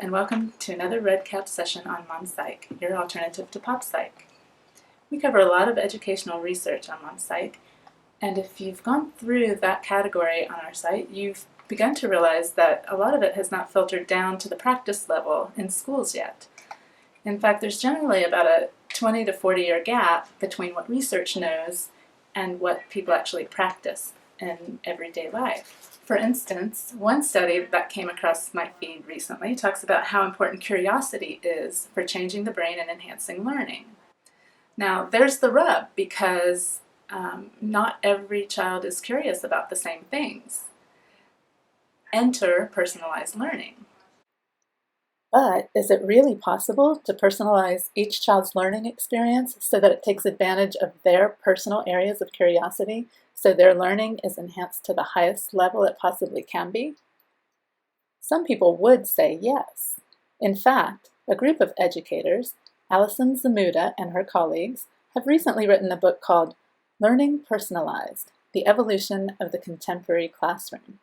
and welcome to another REDCap session on MonPsych, your alternative to PopPsych. We cover a lot of educational research on MonPsych, and if you've gone through that category on our site, you've begun to realize that a lot of it has not filtered down to the practice level in schools yet. In fact, there's generally about a 20 to 40 year gap between what research knows and what people actually practice in everyday life. For instance, one study that came across my feed recently talks about how important curiosity is for changing the brain and enhancing learning. Now, there's the rub, because not every child is curious about the same things. Enter personalized learning. But is it really possible to personalize each child's learning experience so that it takes advantage of their personal areas of curiosity, so their learning is enhanced to the highest level it possibly can be? Some people would say yes. In fact, a group of educators, Alison Zmuda and her colleagues, have recently written a book called Learning Personalized: The Evolution of the Contemporary Classroom.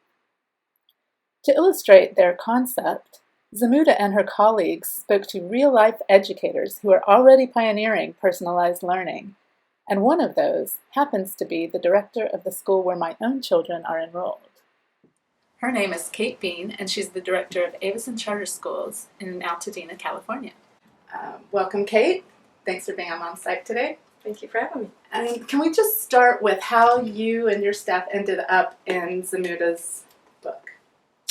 To illustrate their concept, Zmuda and her colleagues spoke to real-life educators who are already pioneering personalized learning, and one of those happens to be the director of the school where my own children are enrolled. Her name is Kate Bean, and she's the director of Avison Charter Schools in Altadena, California. Welcome, Kate. Thanks for being on MonPsych today. Thank you for having me. And can we just start with how you and your staff ended up in Zmuda's book?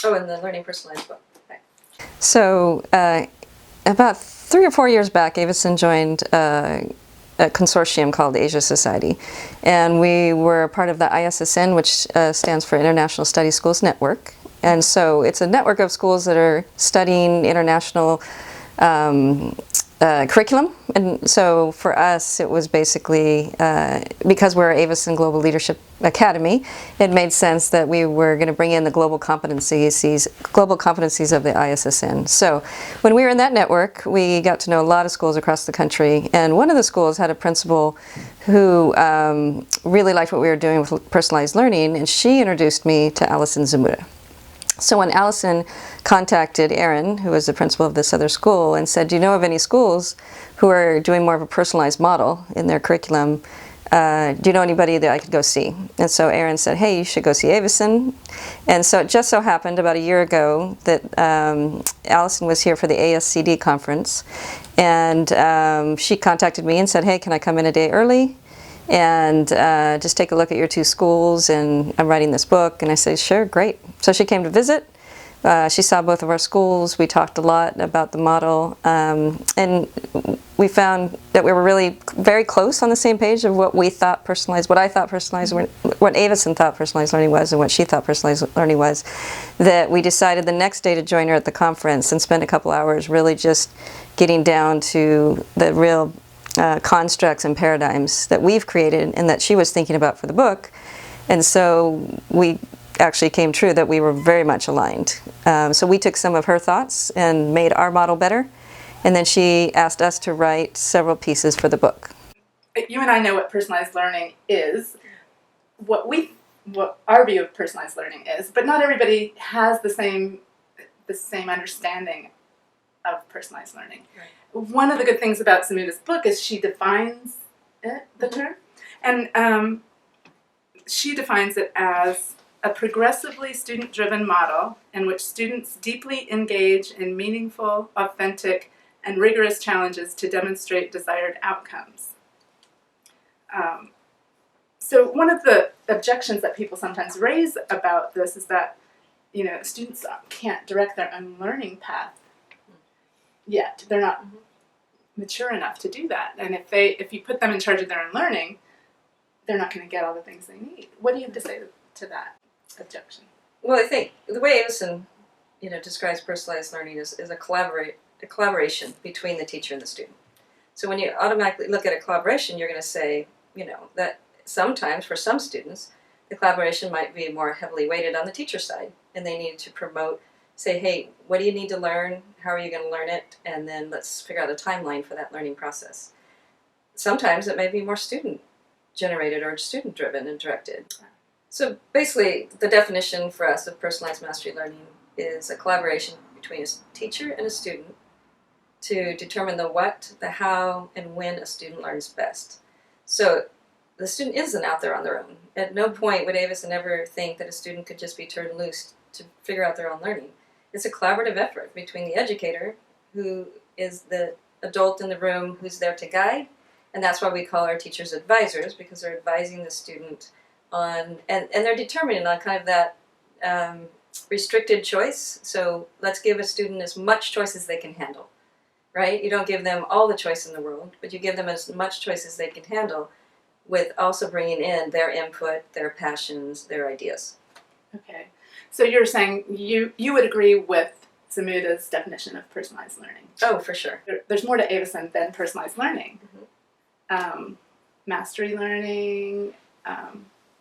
Oh, in the Learning Personalized book. Right. So about 3 or 4 years back, Avison joined a consortium called Asia Society. And we were part of the ISSN, which stands for International Study Schools Network. And so it's a network of schools that are studying international curriculum. And so for us, it was basically, because we're Avison Global Leadership Academy, it made sense that we were going to bring in the global competencies of the ISSN. So when we were in that network, we got to know a lot of schools across the country. And one of the schools had a principal who really liked what we were doing with personalized learning, and she introduced me to Alison Zmuda. So when Alison contacted Aaron, who was the principal of this other school, and said, do you know of any schools who are doing more of a personalized model in their curriculum? Do you know anybody that I could go see? And so Aaron said, hey, you should go see Avison. And so it just so happened about a year ago that Alison was here for the ASCD conference. And she contacted me and said, hey, can I come in a day early and just take a look at your 2 schools, and I'm writing this book. And I said, sure, great. So she came to visit. She saw both of our schools. We talked a lot about the model, and we found that we were really very close on the same page of what I thought personalized, what Avison thought personalized learning was, and what she thought personalized learning was. That we decided the next day to join her at the conference and spend a couple hours really just getting down to the real constructs and paradigms that we've created and that she was thinking about for the book. And so we actually came true that we were very much aligned. So we took some of her thoughts and made our model better. And then she asked us to write several pieces for the book. You and I know what personalized learning is, what our view of personalized learning is, but not everybody has the same understanding of personalized learning. Right. One of the good things about Zmuda's book is she defines the term, and she defines it as a progressively student-driven model in which students deeply engage in meaningful, authentic, and rigorous challenges to demonstrate desired outcomes. So one of the objections that people sometimes raise about this is that, students can't direct their own learning path yet. They're not mature enough to do that. And if you put them in charge of their own learning, they're not going to get all the things they need. What do you have to say to that objection? Well, I think the way Avison, describes personalized learning is a collaboration between the teacher and the student. So when you automatically look at a collaboration, you're going to say, that sometimes for some students, the collaboration might be more heavily weighted on the teacher side, and they need to promote, say, hey, what do you need to learn? How are you going to learn it? And then let's figure out a timeline for that learning process. Sometimes it may be more student-generated or student-driven and directed. So basically, the definition for us of personalized mastery learning is a collaboration between a teacher and a student to determine the what, the how, and when a student learns best. So the student isn't out there on their own. At no point would Avison ever think that a student could just be turned loose to figure out their own learning. It's a collaborative effort between the educator, who is the adult in the room who's there to guide, and that's why we call our teachers advisors, because they're advising the student on, and they're determining on kind of that restricted choice. So let's give a student as much choice as they can handle, right? You don't give them all the choice in the world, but you give them as much choice as they can handle, with also bringing in their input, their passions, their ideas. Okay. So you're saying you would agree with Zamuta's definition of personalized learning? Oh, for sure. There's more to Avison than personalized learning. Mastery learning,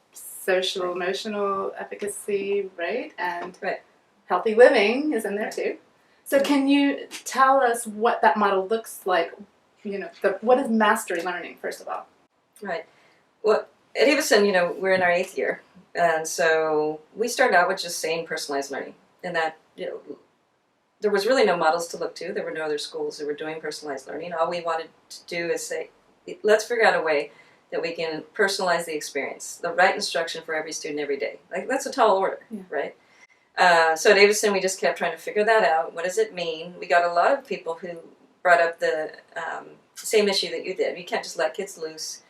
social emotional efficacy, right? And right. Healthy living is in there too. So can you tell us what that model looks like? What is mastery learning, first of all? Right. Well, at Avison, we're in our 8th year. And so we started out with just saying personalized learning. And that, there was really no models to look to. There were no other schools that were doing personalized learning. All we wanted to do is say, let's figure out a way that we can personalize the experience, the right instruction for every student every day. Like, that's a tall order, right? So at Avison, we just kept trying to figure that out. What does it mean? We got a lot of people who brought up the same issue that you did. You can't just let kids loose,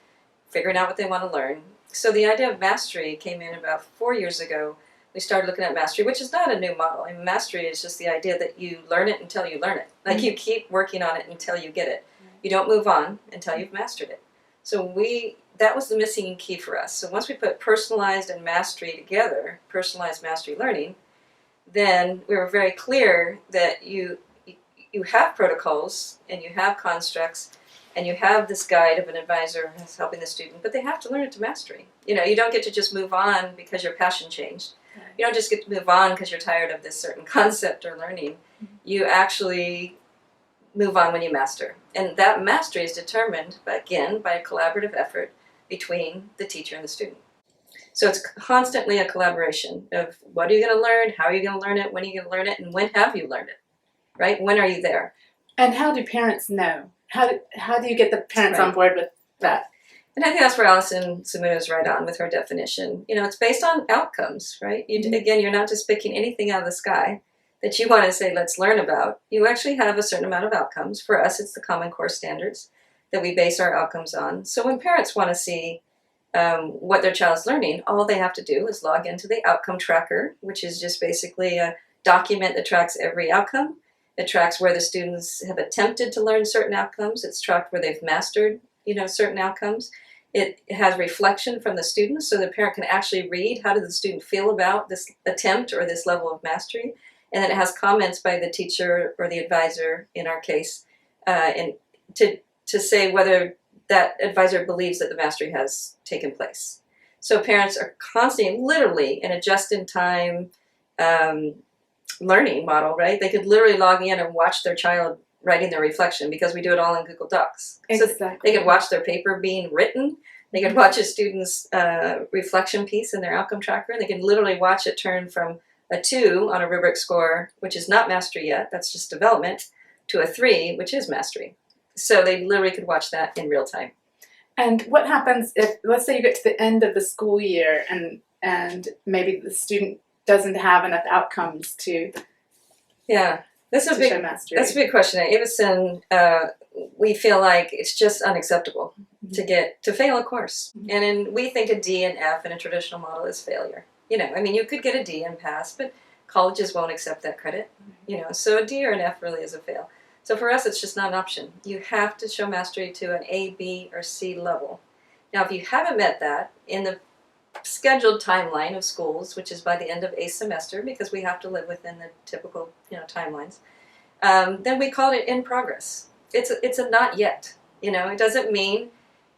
figuring out what they want to learn. So the idea of mastery came in about 4 years ago. We started looking at mastery, which is not a new model. I mean, mastery is just the idea that you learn it until you learn it. Like, you keep working on it until you get it. You don't move on until you've mastered it. So that was the missing key for us. So once we put personalized and mastery together, personalized mastery learning, then we were very clear that you have protocols and you have constructs and you have this guide of an advisor who's helping the student, but they have to learn it to mastery. You don't get to just move on because your passion changed. You don't just get to move on because you're tired of this certain concept or learning. You actually move on when you master. And that mastery is determined, again, by a collaborative effort between the teacher and the student. So it's constantly a collaboration of what are you going to learn, how are you going to learn it, when are you going to learn it, and when have you learned it, right? When are you there? And how do parents know? How do you get the parents on board with that? And I think that's where Alison Zamuta is right on with her definition. It's based on outcomes, right? Again, you're not just picking anything out of the sky that you want to say, let's learn about. You actually have a certain amount of outcomes. For us, it's the Common Core standards that we base our outcomes on. So when parents want to see what their child's learning, all they have to do is log into the outcome tracker, which is just basically a document that tracks every outcome. It tracks where the students have attempted to learn certain outcomes. It's tracked where they've mastered, certain outcomes. It has reflection from the students, so the parent can actually read how did the student feel about this attempt or this level of mastery. And then it has comments by the teacher or the advisor, in our case, and to say whether that advisor believes that the mastery has taken place. So parents are constantly, literally, in a just-in-time learning model, right? They could literally log in and watch their child writing their reflection, because we do it all in Google Docs. Exactly. So they could watch their paper being written. They could watch a student's reflection piece in their outcome tracker. They can literally watch it turn from a 2 on a rubric score, which is not mastery yet, that's just development, to a 3, which is mastery. So they literally could watch that in real time. And what happens if, let's say you get to the end of the school year and maybe the student doesn't have enough outcomes to show mastery? That's a big question. At Avison, we feel like it's just unacceptable to fail a course. And we think a D and F in a traditional model is failure. You could get a D and pass, but colleges won't accept that credit. So a D or an F really is a fail. So for us, it's just not an option. You have to show mastery to an A, B, or C level. Now, if you haven't met that in the scheduled timeline of schools, which is by the end of a semester, because we have to live within the typical timelines, then we call it in progress. It's a not yet. It doesn't mean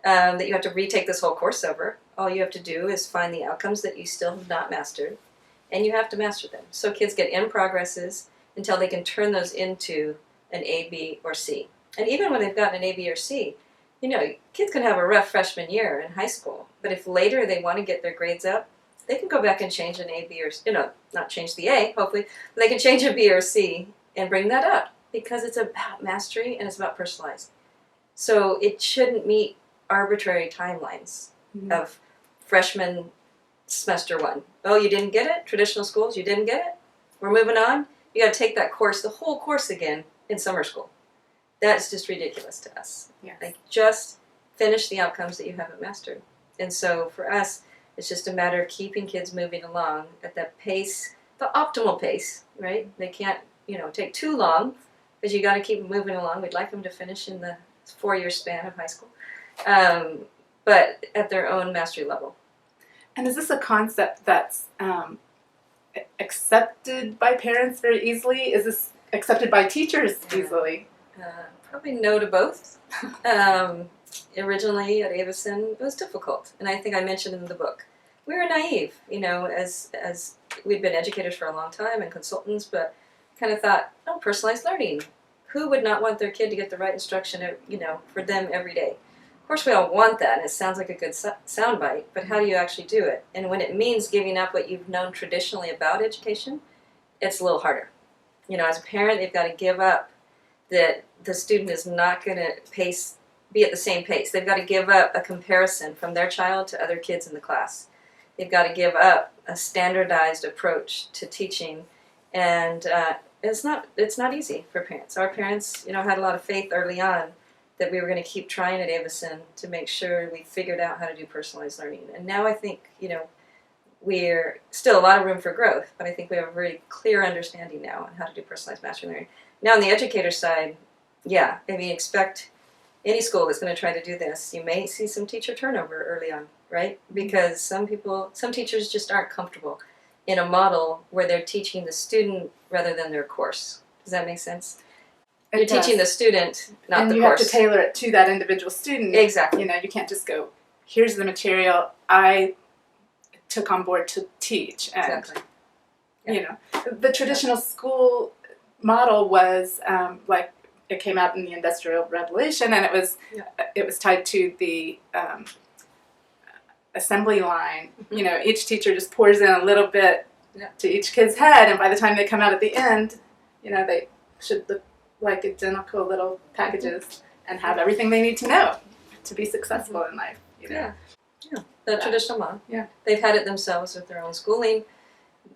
that you have to retake this whole course over. All you have to do is find the outcomes that you still have not mastered, and you have to master them. So kids get in progresses until they can turn those into an A, B, or C. And even when they've gotten an A, B, or C, kids can have a rough freshman year in high school, but if later they want to get their grades up, they can go back and change an A, B, or, not change the A, hopefully, but they can change a B or C and bring that up because it's about mastery and it's about personalized. So it shouldn't meet arbitrary timelines of freshman semester 1. Oh, you didn't get it? Traditional schools, you didn't get it? We're moving on? You got to take that course, the whole course again in summer school. That's just ridiculous to us. Yes. Like, just finish the outcomes that you haven't mastered. And so for us, it's just a matter of keeping kids moving along at that pace, the optimal pace, right? They can't, take too long because you got to keep them moving along. We'd like them to finish in the 4-year span of high school, but at their own mastery level. And is this a concept that's accepted by parents very easily? Is this accepted by teachers easily? Probably no to both. Originally at Avison, it was difficult, and I think I mentioned in the book, we were naive, as we'd been educators for a long time and consultants, but kind of thought, oh, personalized learning. Who would not want their kid to get the right instruction, for them every day? Of course, we all want that, and it sounds like a good soundbite, but how do you actually do it? And when it means giving up what you've known traditionally about education, it's a little harder. As a parent, they've got to give up that the student is not going to be at the same pace. They've got to give up a comparison from their child to other kids in the class. They've got to give up a standardized approach to teaching, and it's not easy for parents. Our parents, had a lot of faith early on that we were going to keep trying at Avison to make sure we figured out how to do personalized learning. And now I think, we're still a lot of room for growth, but I think we have a very clear understanding now on how to do personalized mastery learning. Now on the educator side, expect any school that's going to try to do this, you may see some teacher turnover early on, right? Because some teachers just aren't comfortable in a model where they're teaching the student rather than their course. Does that make sense? You're teaching the student, not the course. And you have to tailor it to that individual student. Exactly. You can't just go, here's the material I took on board to teach. And, exactly. Yeah. The traditional school model was it came out in the Industrial Revolution, and it was tied to the assembly line. Each teacher just pours in a little bit to each kid's head, and by the time they come out at the end, they should look like identical little packages and have everything they need to know to be successful in life. Yeah. The traditional model. Yeah. They've had it themselves with their own schooling.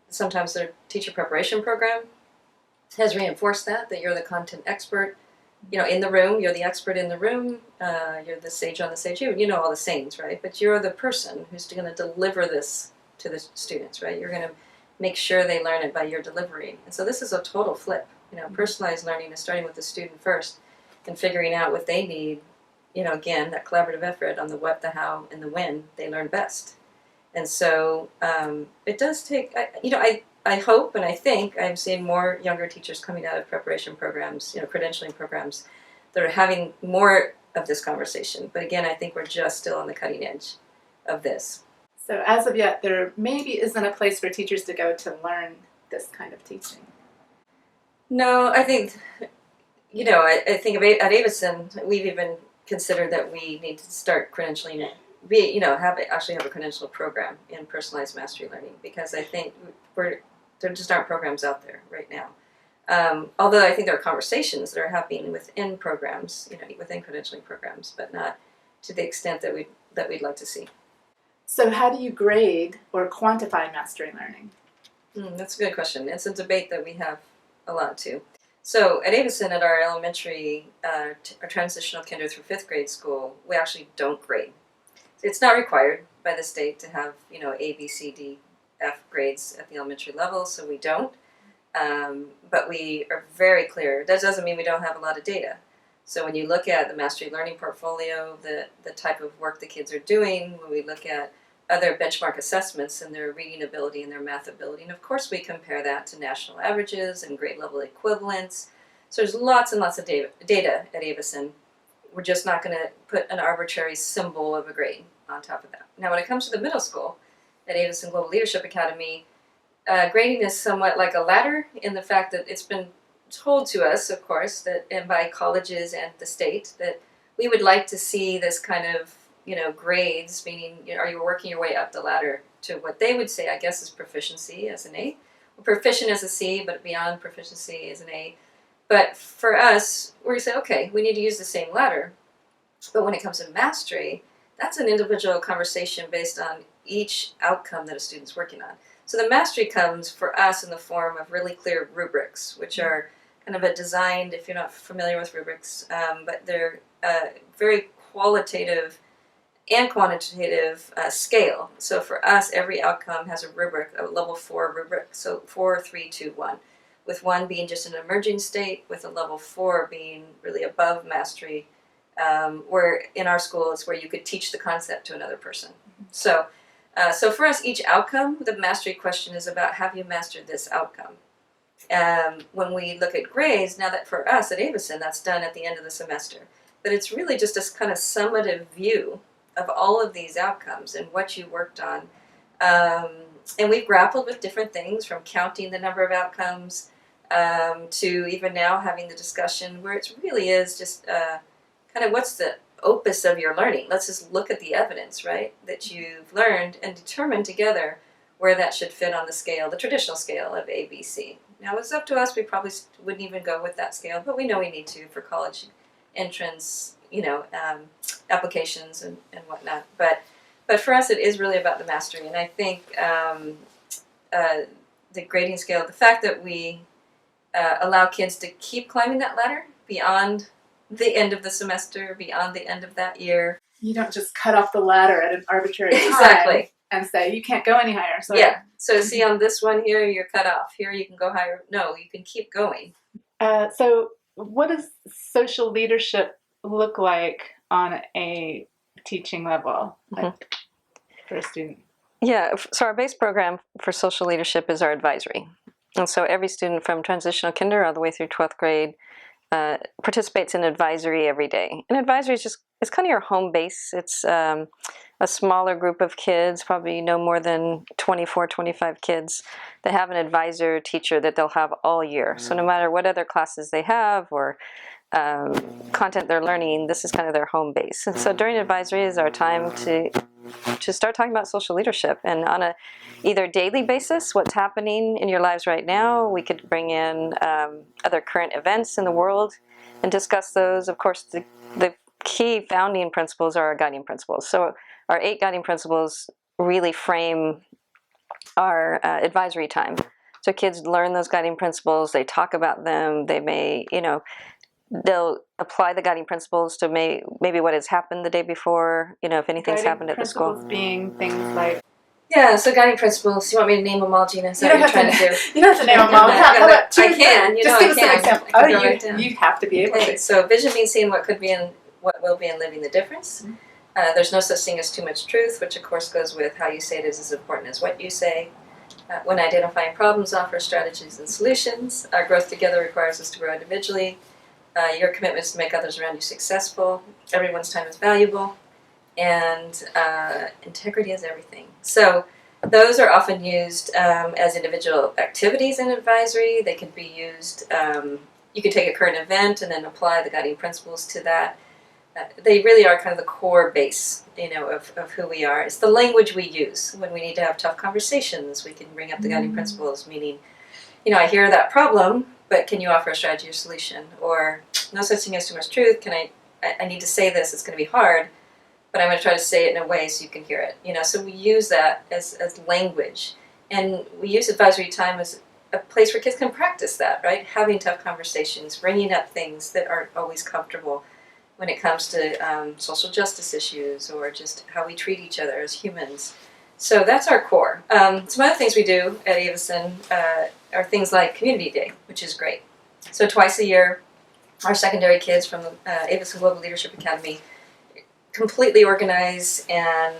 Sometimes their teacher preparation program has reinforced that you're the content expert. In the room, you're the expert in the room. You're the sage on the stage. You know all the sayings, right? But you're the person who's going to deliver this to the students, right? You're going to make sure they learn it by your delivery. And so this is a total flip. Personalized learning is starting with the student first and figuring out what they need. Again, that collaborative effort on the what, the how, and the when they learn best. And so it does take, I hope and I think I'm seeing more younger teachers coming out of preparation programs, credentialing programs that are having more of this conversation. But again, I think we're just still on the cutting edge of this. So as of yet, there maybe isn't a place for teachers to go to learn this kind of teaching. No, I think, I think at Avison, we've even considered that we need to start credentialing, actually have a credential program in personalized mastery learning, because I think there just aren't programs out there right now. Although I think there are conversations that are happening within programs, within credentialing programs, but not to the extent that we'd like to see. So how do you grade or quantify mastery learning? That's a good question. It's a debate that we have a lot too. So at Avison, at our elementary, our transitional kinder through 5th grade school, we actually don't grade. It's not required by the state to have, A, B, C, D, F grades at the elementary level, so we don't. But we are very clear. That doesn't mean we don't have a lot of data. So when you look at the mastery learning portfolio, the type of work the kids are doing, when we look at other benchmark assessments and their reading ability and their math ability, and of course we compare that to national averages and grade level equivalents. So there's lots and lots of data at Avison. We're just not going to put an arbitrary symbol of a grade on top of that. Now when it comes to the middle school, at Avison Global Leadership Academy, grading is somewhat like a ladder in the fact that it's been told to us, of course, that and by colleges and the state, that we would like to see this kind of grades, meaning, are you working your way up the ladder to what they would say, I guess, is proficiency as an A. Well, proficient as a C, but beyond proficiency as an A. But for us, we say, okay, we need to use the same ladder. But when it comes to mastery, that's an individual conversation based on each outcome that a student's working on. So the mastery comes for us in the form of really clear rubrics, which are kind of a designed, if you're not familiar with rubrics, but they're very qualitative and quantitative scale. So for us, every outcome has a rubric, a level 4 rubric. So 4, 3, 2, 1. With 1 being just an emerging state, with a level 4 being really above mastery, where in our school it's where you could teach the concept to another person. So for us, each outcome, the mastery question is about, have you mastered this outcome? When we look at grades, now that for us at Avison, that's done at the end of the semester. But it's really just a kind of summative view of all of these outcomes and what you worked on. And we've grappled with different things, from counting the number of outcomes to even now having the discussion where it really is just kind of what's the opus of your learning. Let's just look at the evidence, right, that you've learned and determine together where that should fit on the scale, the traditional scale of ABC. Now, it's up to us. We probably wouldn't even go with that scale, but we know we need to for college entrance, applications and whatnot. But for us, it is really about the mastery. And I think the grading scale, the fact that we allow kids to keep climbing that ladder beyond the end of the semester, beyond the end of that year. You don't just cut off the ladder at an arbitrary time Exactly. and say, you can't go any higher. So Yeah. So see, on this one here, you're cut off. Here you can go higher. No, you can keep going. So what does social leadership look like on a teaching level, like for a student? Yeah, so our base program for social leadership is our advisory. And so every student from transitional kinder all the way through 12th grade participates in advisory every day. And advisory is just, it's kind of your home base. It's a smaller group of kids, probably no more than 24, 25 kids that have an advisor teacher that they'll have all year. So no matter what other classes they have or content they're learning, this is kind of their home base. And so during advisory is our time to start talking about social leadership, and on a either daily basis, what's happening in your lives right now. We could bring in other current events in the world and discuss those. Of course, the key founding principles are our guiding principles. So our 8 guiding principles really frame our advisory time. So kids learn those guiding principles, they talk about them, they may, they'll apply the guiding principles to maybe what has happened the day before, if anything's happened at the school. Principles being things like... Yeah, so guiding principles. You want me to name them all, Gina? Is that what you're trying to do? You don't have to name them all. How about two? I can. Just give us an example. I can go right down. You have to be able Okay, to. so vision means seeing what could be and what will be and living the difference. There's no such thing as too much truth, which of course goes with how you say it is as important as what you say. When identifying problems, offer strategies and solutions. Our growth together requires us to grow individually. Your commitment is to make others around you successful. Everyone's time is valuable. And integrity is everything. So those are often used as individual activities in advisory. They can be used, you can take a current event and then apply the guiding principles to that. They really are kind of the core base, of who we are. It's the language we use when we need to have tough conversations. We can bring up the guiding principles, meaning, I hear that problem, but can you offer a strategy or solution? Or no such thing as too much truth. I need to say this. It's going to be hard, but I'm going to try to say it in a way so you can hear it. So we use that as language, and we use advisory time as a place where kids can practice that, right? Having tough conversations, bringing up things that aren't always comfortable when it comes to social justice issues or just how we treat each other as humans. So that's our core. Some other things we do at Avison are things like Community Day, which is great. So twice a year, our secondary kids from the Avison Global Leadership Academy completely organize and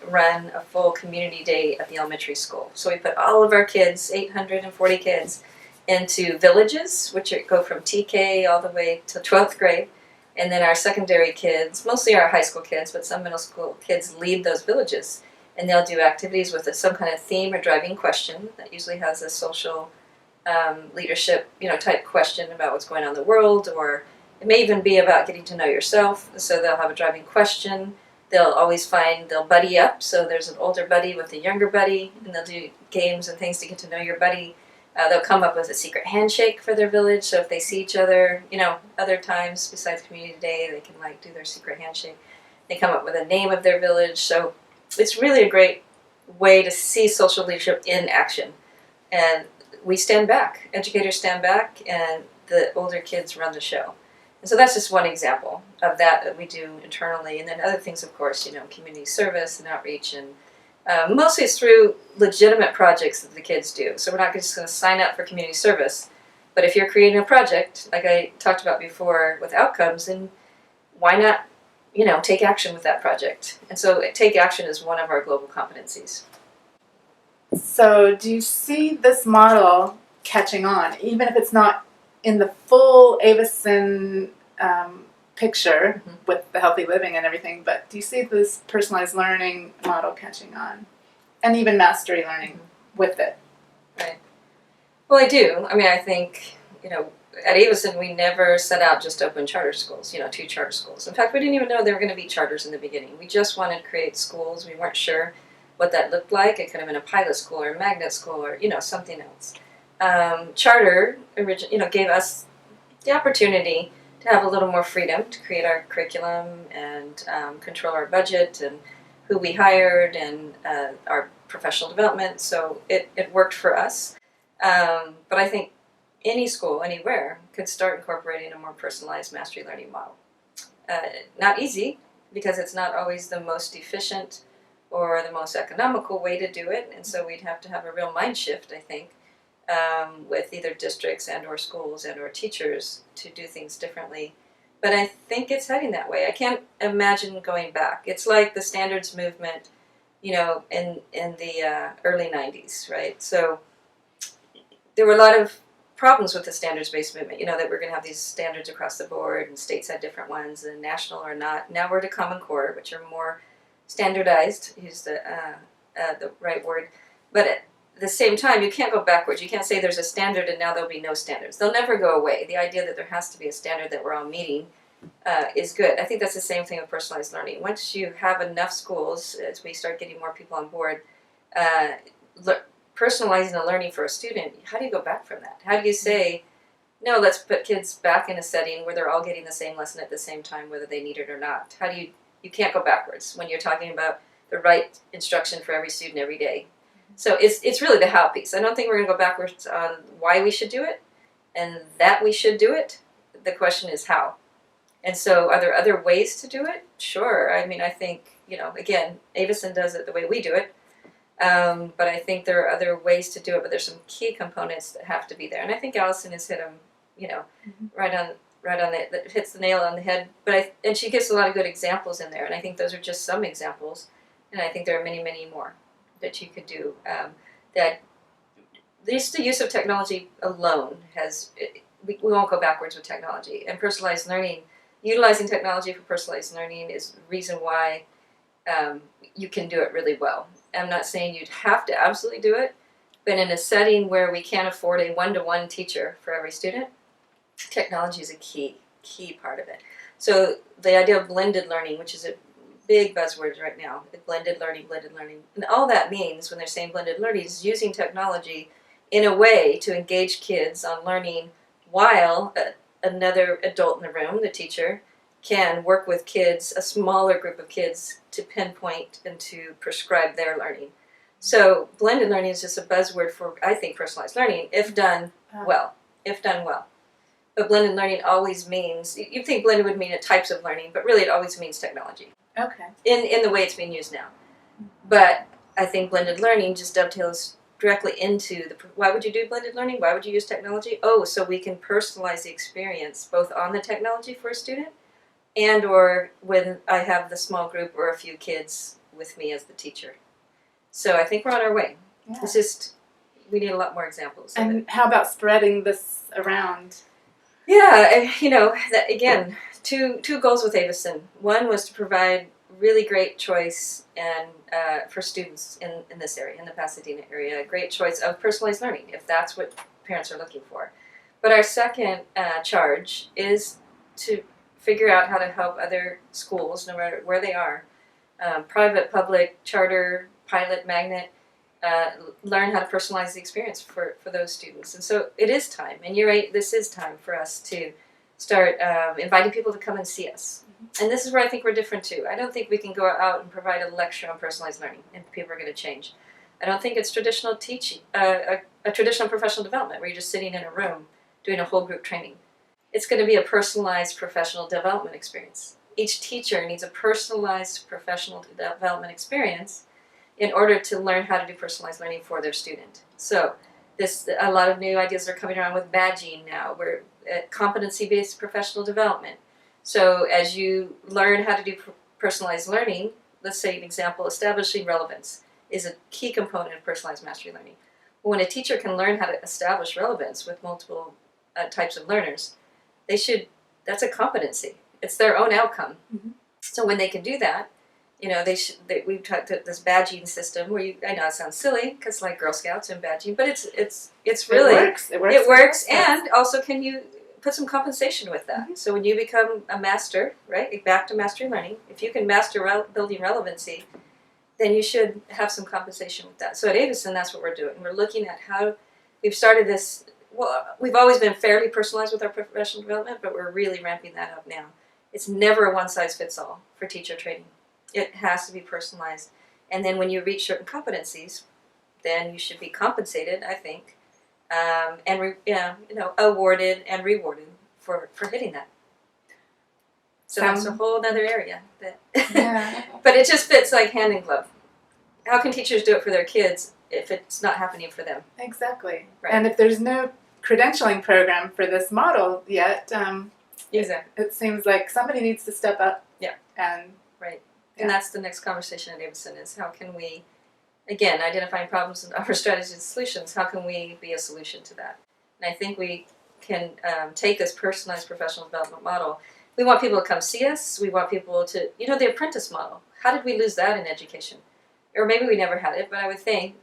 run a full community day at the elementary school. So we put all of our kids, 840 kids, into villages, which go from TK all the way to 12th grade. And then our secondary kids, mostly our high school kids, but some middle school kids lead those villages. And they'll do activities with some kind of theme or driving question that usually has a social leadership, type question about what's going on in the world, or it may even be about getting to know yourself. So they'll have a driving question. They'll buddy up. So there's an older buddy with a younger buddy, and they'll do games and things to get to know your buddy. They'll come up with a secret handshake for their village, so if they see each other, other times besides Community Day, they can like do their secret handshake. They come up with a name of their village, so it's really a great way to see social leadership in action. And we stand back, educators stand back, and the older kids run the show. And so that's just one example of that we do internally. And then other things, of course, community service and outreach, and mostly it's through legitimate projects that the kids do. So we're not just going to sign up for community service, but if you're creating a project, like I talked about before, with outcomes, then why not, take action with that project? And so take action is one of our global competencies. So do you see this model catching on, even if it's not in the full Avison picture with the healthy living and everything, but do you see this personalized learning model catching on? And even mastery learning with it? Right. Well, I do. I mean, I think, at Avison we never set out just to open charter schools, 2 charter schools. In fact, we didn't even know there were going to be charters in the beginning. We just wanted to create schools. We weren't sure what that looked like. It could have been a pilot school or a magnet school or, something else. Charter gave us the opportunity to have a little more freedom to create our curriculum and control our budget and who we hired and our professional development. So it worked for us. But I think any school, anywhere, could start incorporating a more personalized mastery learning model. Not easy, because it's not always the most efficient or the most economical way to do it, and so we'd have to have a real mind shift, I think, with either districts and or schools and or teachers to do things differently. But I think it's heading that way. I can't imagine going back. It's like the standards movement, in the early 90s, right? So there were a lot of problems with the standards-based movement, that we're going to have these standards across the board, and states had different ones, and national or not. Now we're to Common Core, which are more standardized, use the right word. But at the same time, you can't go backwards. You can't say there's a standard and now there'll be no standards. They'll never go away. The idea that there has to be a standard that we're all meeting is good. I think that's the same thing with personalized learning. Once you have enough schools, as we start getting more people on board, personalizing the learning for a student, how do you go back from that? How do you say, no, let's put kids back in a setting where they're all getting the same lesson at the same time, whether they need it or not? How do you can't go backwards when you're talking about the right instruction for every student every day. So it's really the how piece. I don't think we're going to go backwards on why we should do it and that we should do it. The question is how. And so are there other ways to do it? Sure. I mean, I think, again, Avison does it the way we do it. But I think there are other ways to do it, but there's some key components that have to be there. And I think Allison has hit them, right on that hits the nail on the head. And she gives a lot of good examples in there. And I think those are just some examples. And I think there are many, many more that you could do. That just the use of technology alone we won't go backwards with technology. And personalized learning, utilizing technology for personalized learning is the reason why you can do it really well. I'm not saying you'd have to absolutely do it, but in a setting where we can't afford a one-to-one teacher for every student, technology is a key part of it. So the idea of blended learning, which is a big buzzword right now, blended learning. And all that means when they're saying blended learning is using technology in a way to engage kids on learning while another adult in the room, the teacher, can work with kids, a smaller group of kids, to pinpoint and to prescribe their learning. So blended learning is just a buzzword for, I think, personalized learning, if done well. But blended learning always means, you think blended would mean types of learning, but really it always means technology. Okay. In the way it's being used now. But I think blended learning just dovetails directly into why would you do blended learning? Why would you use technology? Oh, so we can personalize the experience both on the technology for a student and or when I have the small group or a few kids with me as the teacher. So I think we're on our way. Yeah. It's just, we need a lot more examples of it. And how about spreading this around? Yeah, that, again, two goals with Avison. One was to provide really great choice and for students in this area, in the Pasadena area, a great choice of personalized learning, if that's what parents are looking for. But our second charge is to figure out how to help other schools, no matter where they are, private, public, charter, pilot, magnet, learn how to personalize the experience for those students. And so it is time, and you're right, this is time for us to start inviting people to come and see us. And this is where I think we're different too. I don't think we can go out and provide a lecture on personalized learning and people are going to change. I don't think it's traditional teaching, a traditional professional development where you're just sitting in a room doing a whole group training. It's going to be a personalized professional development experience. Each teacher needs a personalized professional development experience in order to learn how to do personalized learning for their student. So a lot of new ideas are coming around with badging now, where competency-based professional development. So as you learn how to do personalized learning, let's say an example, establishing relevance is a key component of personalized mastery learning. When a teacher can learn how to establish relevance with multiple types of learners, that's a competency. It's their own outcome. Mm-hmm. So when they can do that, we've talked this badging system where I know it sounds silly because like Girl Scouts and badging, but it's really It works, and also can you put some compensation with that. Mm-hmm. So when you become a master, right, back to mastery learning, if you can master building relevancy, then you should have some compensation with that. So at Avison, that's what we're doing. We're looking at how we've started this. Well, we've always been fairly personalized with our professional development, but we're really ramping that up now. It's never a one-size-fits-all for teacher training. It has to be personalized. And then when you reach certain competencies, then you should be compensated, I think, and awarded and rewarded for hitting that. So that's a whole other area. Yeah. But it just fits like hand in glove. How can teachers do it for their kids if it's not happening for them? Exactly. Right. And if there's no credentialing program for this model yet, Exactly. it seems like somebody needs to step up. Yeah. And right. Yeah. And that's the next conversation at Avison is how can we, again, identifying problems and offer strategies and solutions, how can we be a solution to that? And I think we can take this personalized professional development model. We want people to come see us. We want people to, the apprentice model. How did we lose that in education? Or maybe we never had it, but I would think,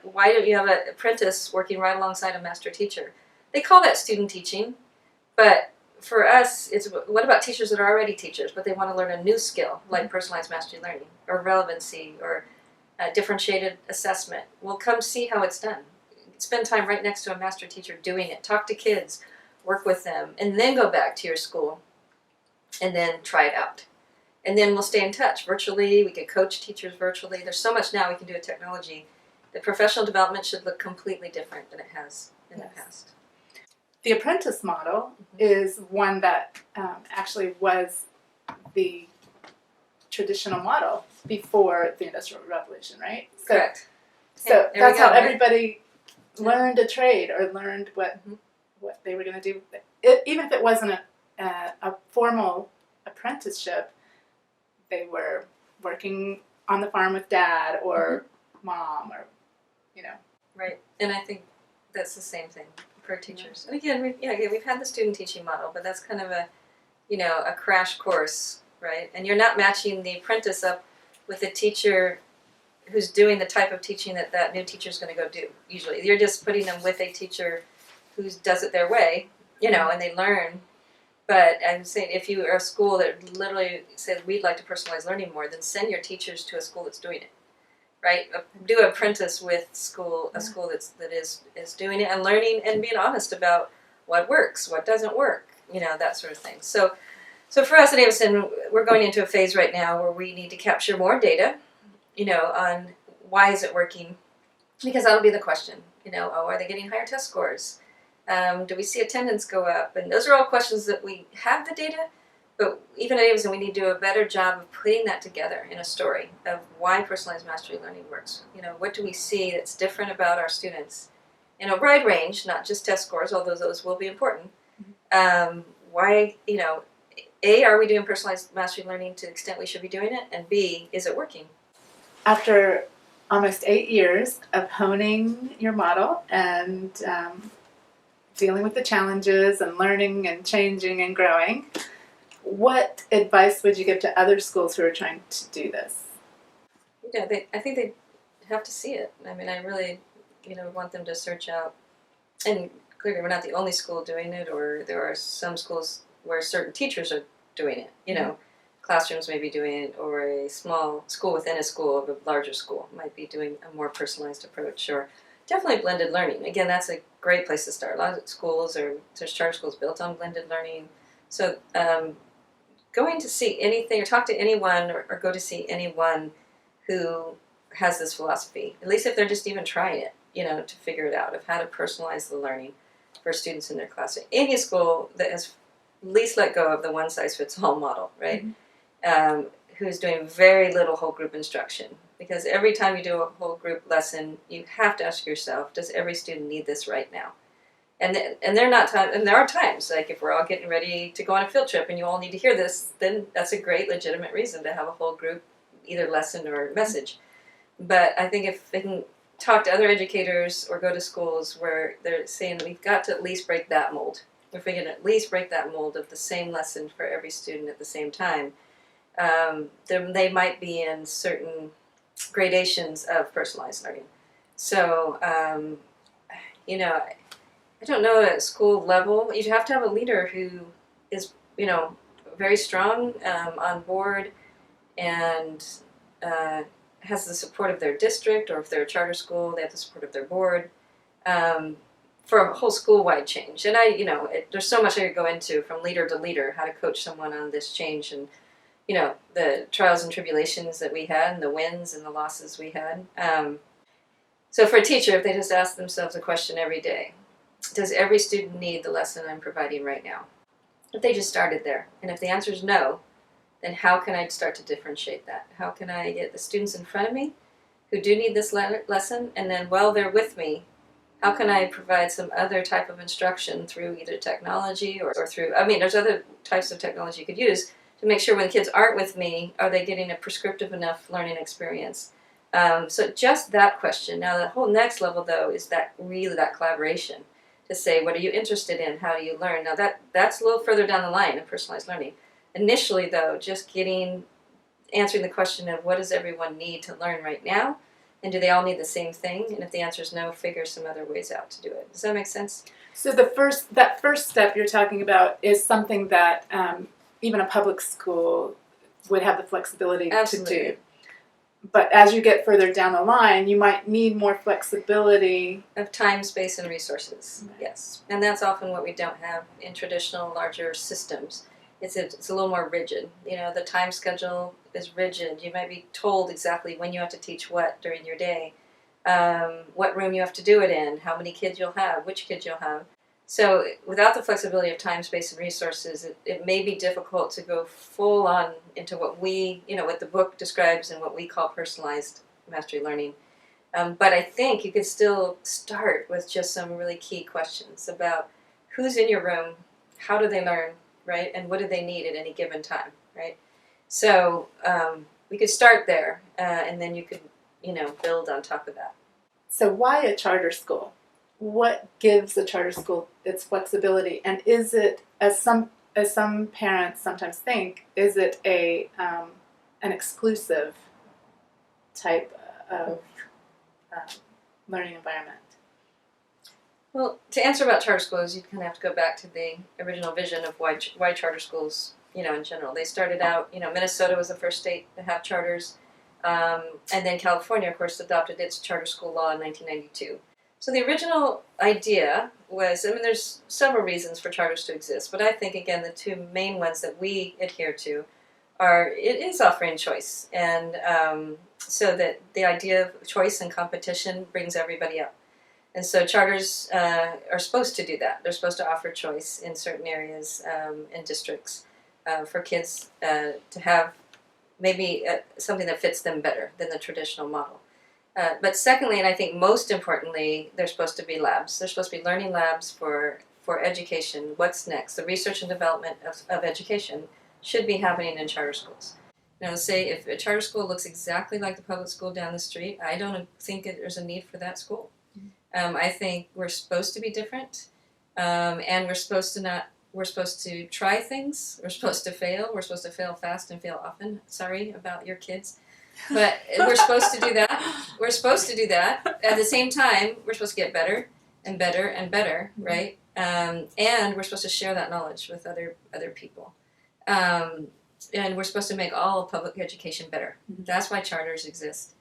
why don't you have an apprentice working right alongside a master teacher? They call that student teaching, but for us, it's what about teachers that are already teachers, but they want to learn a new skill, like personalized mastery learning, or relevancy, or differentiated assessment? Well, come see how it's done. Spend time right next to a master teacher doing it. Talk to kids, work with them, and then go back to your school and then try it out. And then we'll stay in touch virtually. We can coach teachers virtually. There's so much now we can do with technology. The professional development should look completely different than it has in the past. the apprentice model is one that actually was the traditional model before the Industrial Revolution, right? So, Correct. So Yeah, that's how right? everybody learned a trade or learned what they were going to do. Even if it wasn't a formal apprenticeship, they were working on the farm with dad or mom or, Right, and I think that's the same thing for teachers. And again, we've had the student teaching model, but that's kind of a crash course, right? And you're not matching the apprentice up with a teacher who's doing the type of teaching that new teacher is going to go do. Usually, you're just putting them with a teacher who does it their way, and they learn. But I'm saying, if you are a school that literally says we'd like to personalize learning more, then send your teachers to a school that's doing it. Right, do an apprentice with a school that is doing it and learning and being honest about what works, what doesn't work, that sort of thing. So for us at Avison, we're going into a phase right now where we need to capture more data, on why is it working, because that'll be the question. Are they getting higher test scores? Do we see attendance go up? And those are all questions that we have the data. But even at Avison, we need to do a better job of putting that together in a story of why personalized mastery learning works. What do we see that's different about our students in a wide range, not just test scores, although those will be important. Why, A, are we doing personalized mastery learning to the extent we should be doing it? And B, is it working? After almost 8 years of honing your model and dealing with the challenges and learning and changing and growing, what advice would you give to other schools who are trying to do this? I think they have to see it. I mean, I really, want them to search out. And clearly, we're not the only school doing it, or there are some schools where certain teachers are doing it. classrooms may be doing it, or a small school within a school of a larger school might be doing a more personalized approach, or definitely blended learning. Again, that's a great place to start. A lot of schools, or there's charter schools built on blended learning. So going to see anything or talk to anyone or go to see anyone who has this philosophy, at least if they're just even trying it, to figure it out, of how to personalize the learning for students in their class. Any school that has at least let go of the one-size-fits-all model, right? Mm-hmm. Who's doing very little whole group instruction. Because every time you do a whole group lesson, you have to ask yourself, does every student need this right now? And there are times, like if we're all getting ready to go on a field trip and you all need to hear this, then that's a great legitimate reason to have a whole group, either lesson or message. But I think if they can talk to other educators or go to schools where they're saying we've got to at least break that mold. If we can at least break that mold of the same lesson for every student at the same time, then they might be in certain gradations of personalized learning. So, I don't know at school level, you have to have a leader who is, very strong, on board, and has the support of their district, or if they're a charter school, they have the support of their board, for a whole school-wide change. And there's so much I could go into from leader to leader, how to coach someone on this change, and the trials and tribulations that we had, and the wins and the losses we had. So for a teacher, if they just ask themselves a question every day, does every student need the lesson I'm providing right now? If they just started there, and if the answer is no, then how can I start to differentiate that? How can I get the students in front of me who do need this lesson, and then while they're with me, how can I provide some other type of instruction through either technology or through, there's other types of technology you could use to make sure when kids aren't with me, are they getting a prescriptive enough learning experience? So just that question. Now the whole next level, though, is that collaboration to say, what are you interested in? How do you learn? Now that's a little further down the line of personalized learning. Initially, though, just answering the question of what does everyone need to learn right now, and do they all need the same thing? And if the answer is no, figure some other ways out to do it. Does that make sense? So that first step you're talking about is something that even a public school would have the flexibility Absolutely. to do. But as you get further down the line, you might need more flexibility. Of time, space, and resources, Right. Yes. And that's often what we don't have in traditional larger systems. It's a little more rigid. The time schedule is rigid. You might be told exactly when you have to teach what during your day, what room you have to do it in, how many kids you'll have, which kids you'll have. So without the flexibility of time, space, and resources, it may be difficult to go full on into what what the book describes and what we call personalized mastery learning. But I think you could still start with just some really key questions about who's in your room, how do they learn, right? And what do they need at any given time, right? So we could start there, and then you could, build on top of that. So why a charter school? What gives a charter school its flexibility? And is it, as some parents sometimes think, is it an exclusive type of learning environment? Well, to answer about charter schools, you kind of have to go back to the original vision of why charter schools, in general. They started out, Minnesota was the first state to have charters, and then California, of course, adopted its charter school law in 1992. So the original idea was, there's several reasons for charters to exist, but I think, again, the two main ones that we adhere to it is offering choice, and so that the idea of choice and competition brings everybody up. And so charters are supposed to do that. They're supposed to offer choice in certain areas and districts for kids to have maybe something that fits them better than the traditional model. But secondly, and I think most importantly, they're supposed to be labs. They're supposed to be learning labs for education. What's next? The research and development of education should be happening in charter schools. Say if a charter school looks exactly like the public school down the street, I don't think there's a need for that school. I think we're supposed to be different, and we're supposed to try things. We're supposed to fail. We're supposed to fail fast and fail often. Sorry about your kids. But we're supposed to do that. We're supposed to do that. At the same time, we're supposed to get better and better and better, right? And we're supposed to share that knowledge with other people. and we're supposed to make all public education better. Mhm. That's why charters exist.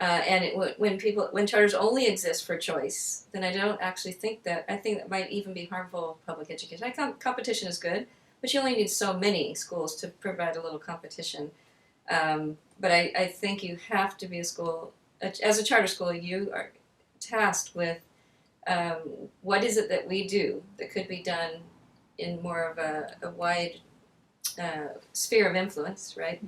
And when charters only exist for choice, then I don't actually think that. I think that might even be harmful public education. I think competition is good, but you only need so many schools to provide a little competition. But I think you have to be a school, as a charter school, you are tasked with what is it that we do that could be done in more of a wide sphere of influence, right?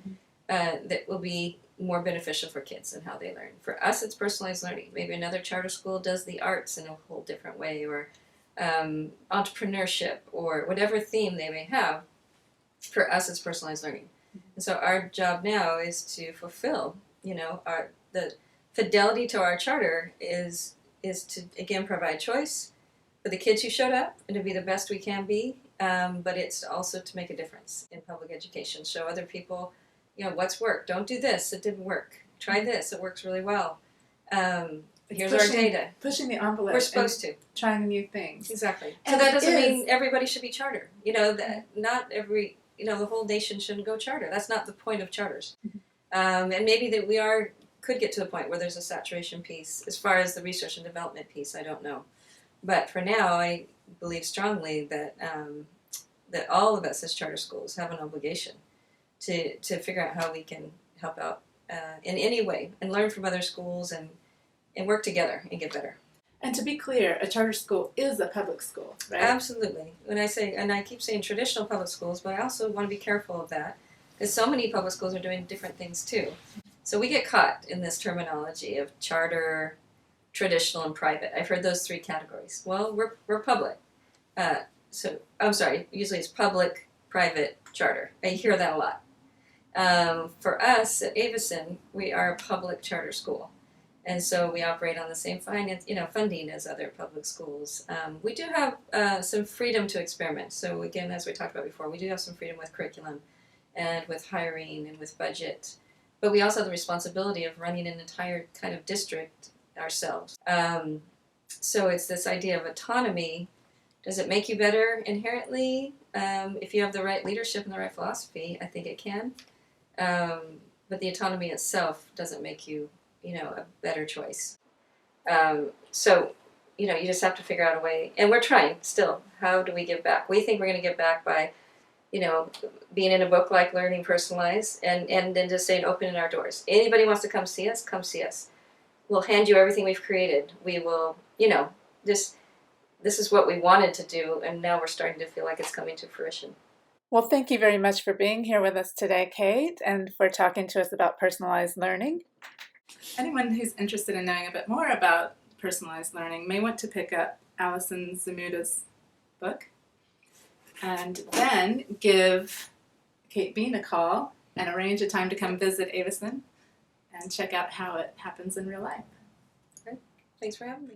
That will be more beneficial for kids and how they learn. For us, it's personalized learning. Maybe another charter school does the arts in a whole different way, or entrepreneurship, or whatever theme they may have. For us, it's personalized learning. And so our job now is to fulfill, the fidelity to our charter is to, again, provide choice for the kids who showed up and to be the best we can be, but it's also to make a difference in public education. Show other people, what's worked. Don't do this, it didn't work. Try this, it works really well. Here's our data. Pushing the envelope. We're supposed to. Trying new things. Exactly. And So that doesn't is- mean everybody should be charter. That not every, the whole nation shouldn't go charter. That's not the point of charters. And maybe that could get to the point where there's a saturation piece. As far as the research and development piece, I don't know. But for now, I believe strongly that that all of us as charter schools have an obligation to figure out how we can help out in any way and learn from other schools and work together and get better. And to be clear, a charter school is a public school, right? Absolutely. When I say, and I keep saying traditional public schools, but I also want to be careful of that because so many public schools are doing different things too. So we get caught in this terminology of charter, traditional, and private. I've heard those three categories. Well, we're public. So I'm sorry. Usually it's public, private, charter. I hear that a lot. For us at Avison, we are a public charter school, and so we operate on the same funding as other public schools. We do have some freedom to experiment. So again, as we talked about before, we do have some freedom with curriculum, and with hiring and with budget. But we also have the responsibility of running an entire kind of district ourselves. So it's this idea of autonomy. Does it make you better inherently? If you have the right leadership and the right philosophy, I think it can. But the autonomy itself doesn't make you, a better choice. So, you just have to figure out a way. And we're trying still. How do we give back? We think we're going to give back by, being in a book like Learning Personalized and then just saying opening our doors. Anybody wants to come see us, come see us. We'll hand you everything we've created. We will, this is what we wanted to do, and now we're starting to feel like it's coming to fruition. Well, thank you very much for being here with us today, Kate, and for talking to us about personalized learning. Anyone who's interested in knowing a bit more about personalized learning may want to pick up Alison Zamuta's book and then give Kate Bean a call and arrange a time to come visit Avison and check out how it happens in real life. Thanks for having me.